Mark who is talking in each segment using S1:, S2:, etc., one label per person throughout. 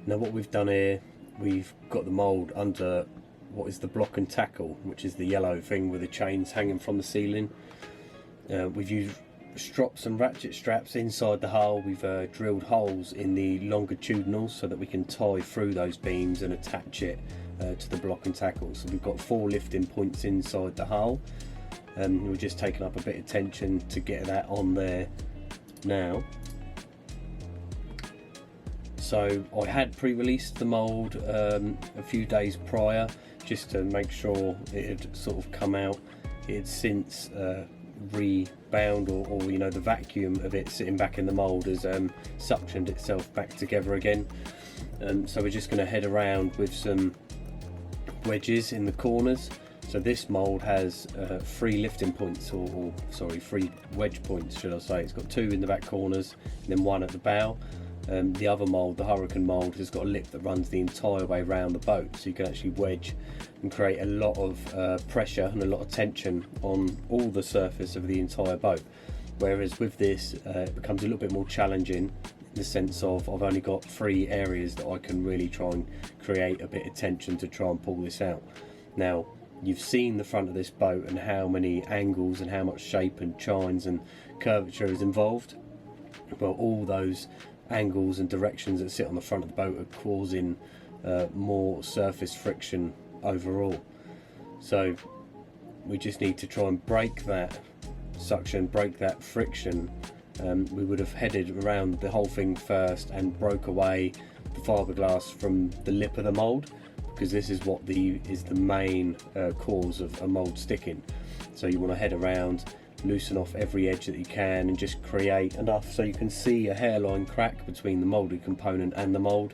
S1: Now what we've done here, we've got the mould under what is the block and tackle, which is the yellow thing with the chains hanging from the ceiling. We've used strops and ratchet straps inside the hull. We've drilled holes in the longitudinals so that we can tie through those beams and attach it to the block and tackle. So we've got 4 lifting points inside the hull, and we're just taking up a bit of tension to get that on there now. So I had pre-released the mould a few days prior, just to make sure it had sort of come out. It had since rebound, or you know, the vacuum of it sitting back in the mould has suctioned itself back together again. So we're just going to head around with some wedges in the corners. So this mould has 3 lifting points, or sorry, 3 wedge points should I say. It's got 2 in the back corners and then 1 at the bow. The other mould, the Hurricane mould, has got a lip that runs the entire way around the boat, so you can actually wedge and create a lot of pressure and a lot of tension on all the surface of the entire boat. Whereas with this, it becomes a little bit more challenging in the sense of I've only got 3 areas that I can really try and create a bit of tension to try and pull this out. Now, you've seen the front of this boat and how many angles and how much shape and chines and curvature is involved. Well, all those angles and directions that sit on the front of the boat are causing more surface friction overall. So we just need to try and break that suction, break that friction. We would have headed around the whole thing first and broke away the fiberglass from the lip of the mould, because this is what is the main cause of a mould sticking. So you want to head around, loosen off every edge that you can, and just create enough so you can see a hairline crack between the moulded component and the mould.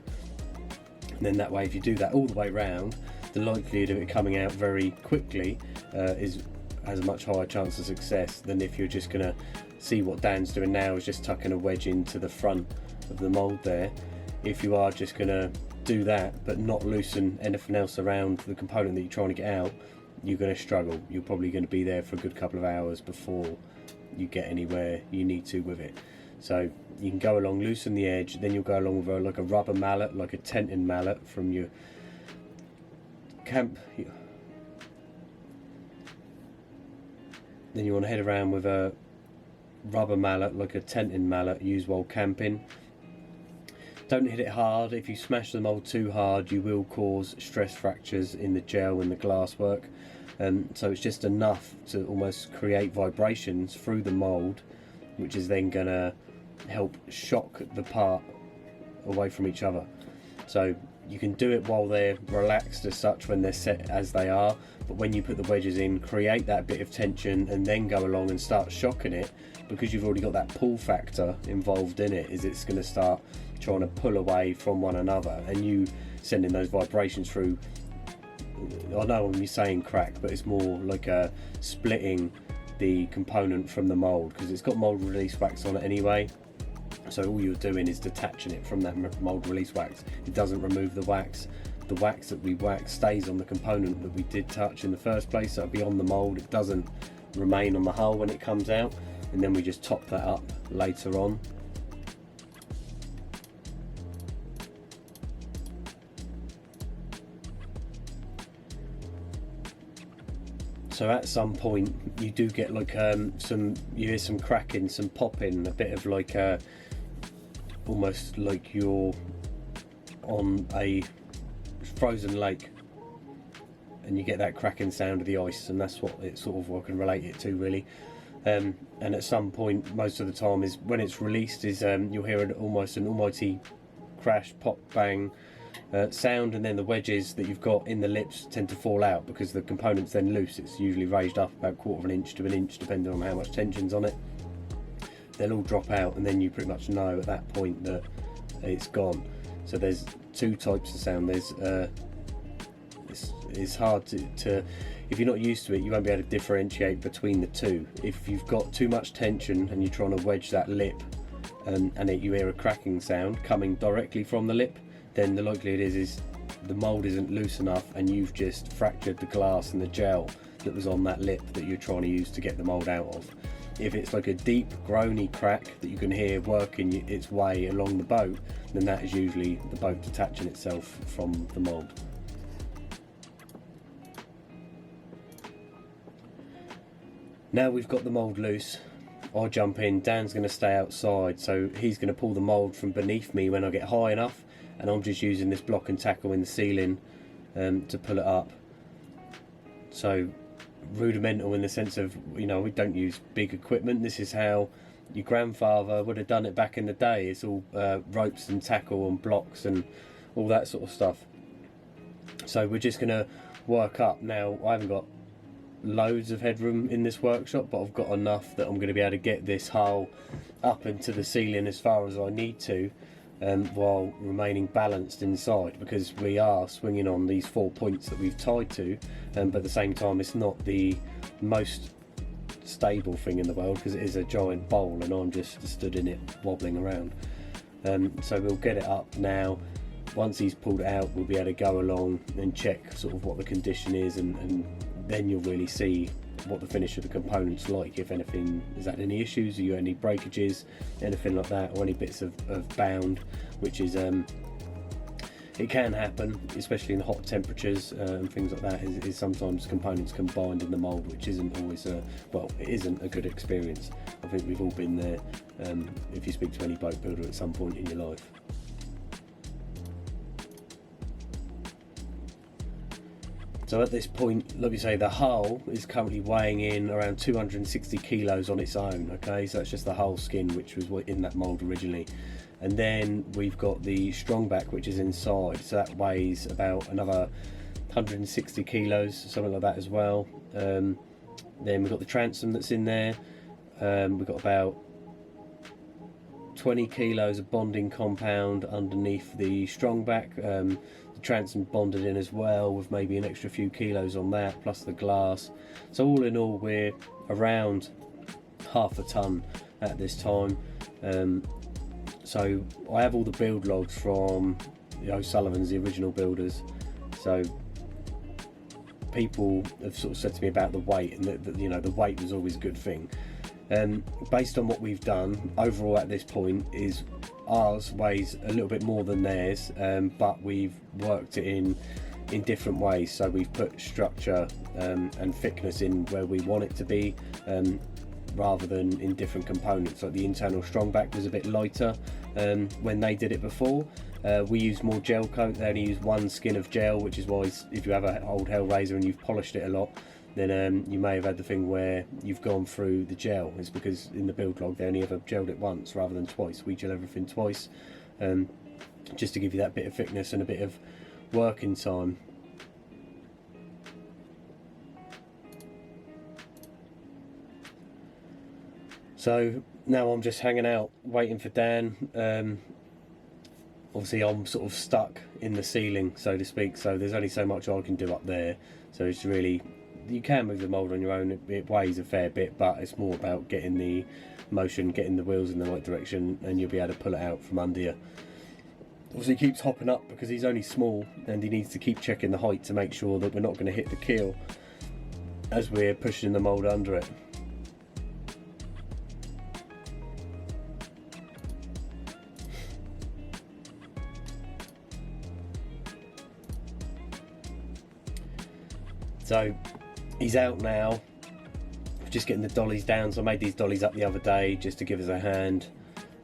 S1: And then that way, if you do that all the way around, the likelihood of it coming out very quickly has a much higher chance of success than if you're just going to see what Dan's doing now, is just tucking a wedge into the front of the mould there. If you are just going to do that but not loosen anything else around the component that you're trying to get out, you're going to struggle. You're probably going to be there for a good couple of hours before you get anywhere you need to with it. So you can go along, loosen the edge, then you'll go along with like a rubber mallet, like a tenting mallet from your camp. Then you want to head around with a rubber mallet, like a tenting mallet used while camping. Don't hit it hard. If you smash the mould too hard, you will cause stress fractures in the gel and the glasswork. So it's just enough to almost create vibrations through the mould, which is then going to help shock the part away from each other. So you can do it while they're relaxed as such, when they're set as they are, but when you put the wedges in, create that bit of tension and then go along and start shocking it, because you've already got that pull factor involved in it, is it's going to start trying to pull away from one another, and you sending those vibrations through. I know when you're saying crack, but it's more like a splitting the component from the mould, because it's got mould release wax on it anyway. So all you're doing is detaching it from that mould release wax. It doesn't remove the wax. The wax that we wax stays on the component that we did touch in the first place, so it'll be on the mould. It doesn't remain on the hull when it comes out, and then we just top that up later on. So at some point you do get like you hear some cracking, some popping, a bit of like almost like you're on a frozen lake and you get that cracking sound of the ice, and that's what it sort of, I can relate it to really. And at some point, most of the time, is when it's released, is you'll hear almost an almighty crash, pop, bang sound, and then the wedges that you've got in the lips tend to fall out because the component's then loose. It's usually raised up about 1/4 of an inch to an inch depending on how much tension's on it. They'll all drop out, and then you pretty much know at that point that it's gone. So there's 2 types of sound. There's it's hard to if you're not used to it, you won't be able to differentiate between the 2. If you've got too much tension and you're trying to wedge that lip, and you hear a cracking sound coming directly from the lip, then the likelihood is the mould isn't loose enough, and you've just fractured the glass and the gel that was on that lip that you're trying to use to get the mould out of. If it's like a deep groany crack that you can hear working its way along the boat, then that is usually the boat detaching itself from the mould. Now we've got the mould loose, I'll jump in. Dan's going to stay outside, so he's going to pull the mould from beneath me when I get high enough, and I'm just using this block and tackle in the ceiling to pull it up. So rudimental in the sense of, you know, we don't use big equipment. This is how your grandfather would have done it back in the day. It's all ropes and tackle and blocks and all that sort of stuff. So we're just going to work up. Now, I haven't got loads of headroom in this workshop, but I've got enough that I'm going to be able to get this hull up into the ceiling as far as I need to, while remaining balanced inside, because we are swinging on these 4 points that we've tied to, but at the same time it's not the most stable thing in the world, because it is a giant bowl and I'm just stood in it wobbling around. So we'll get it up now. Once he's pulled it out, we'll be able to go along and check sort of what the condition is, and then you'll really see what the finish of the component's like. If anything, is that any issues, or you any breakages, anything like that, or any bits of bound, which is it can happen, especially in hot temperatures and things like that, is sometimes components can bind in the mould, which isn't always well, it isn't a good experience. I think we've all been there if you speak to any boat builder at some point in your life. So at this point, like we say, the hull is currently weighing in around 260 kilos on its own, okay? So that's just the hull skin, which was in that mould originally. And then we've got the strongback, which is inside, so that weighs about another 160 kilos, something like that as well. Then we've got the transom that's in there. We've got about 20 kilos of bonding compound underneath the strongback. The transom bonded in as well, with maybe an extra few kilos on that, plus the glass. So all in all, we're around half a ton at this time. So I have all the build logs from the O'Sullivans, the original builders. So people have sort of said to me about the weight, and that you know, the weight was always a good thing. Based on what we've done overall at this point, is ours weighs a little bit more than theirs, but we've worked it in different ways. So we've put structure and thickness in where we want it to be, rather than in different components. Like the internal strongback was a bit lighter when they did it before. We use more gel coat. They only use one skin of gel, which is why if you have an old Hellraiser and you've polished it a lot, then you may have had the thing where you've gone through the gel. It's because in the build log they only ever gelled it once rather than twice. We gel everything twice, just to give you that bit of thickness and a bit of working time. So now I'm just hanging out waiting for Dan. Obviously I'm sort of stuck in the ceiling, so to speak, so there's only so much I can do up there. So it's really, you can move the mould on your own, it weighs a fair bit, but it's more about getting the motion, getting the wheels in the right direction, and you'll be able to pull it out from under you. Obviously he keeps hopping up because he's only small, and he needs to keep checking the height to make sure that we're not going to hit the keel as we're pushing the mould under it. So he's out now, just getting the dollies down. So I made these dollies up the other day just to give us a hand.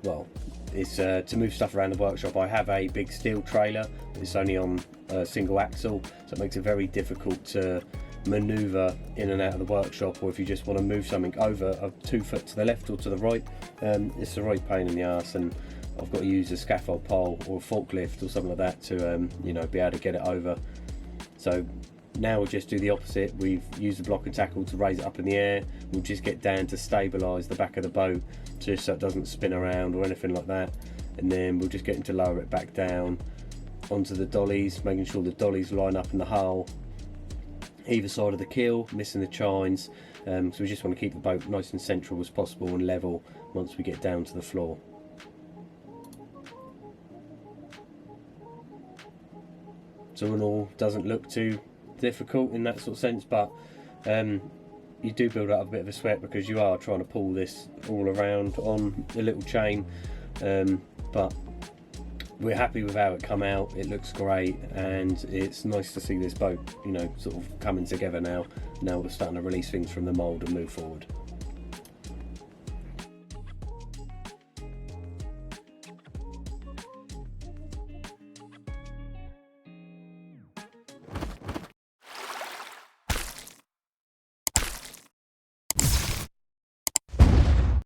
S1: Well, it's to move stuff around the workshop. I have a big steel trailer, but it's only on a single axle, so it makes it very difficult to manoeuvre in and out of the workshop, or if you just want to move something over 2 foot to the left or to the right, it's a right pain in the arse, and I've got to use a scaffold pole or a forklift or something like that to you know, be able to get it over. So now we'll just do the opposite. We've used the block and tackle to raise it up in the air. We'll just get down to stabilise the back of the boat, just so it doesn't spin around or anything like that, and then we'll just get him to lower it back down onto the dollies, making sure the dollies line up in the hull either side of the keel, missing the chines. So we just want to keep the boat nice and central as possible and level once we get down to the floor. So in all, doesn't look too difficult in that sort of sense, but you do build up a bit of a sweat because you are trying to pull this all around on a little chain, but we're happy with how it come out. It looks great, and it's nice to see this boat, you know, sort of coming together now. Now we're starting to release things from the mould and move forward.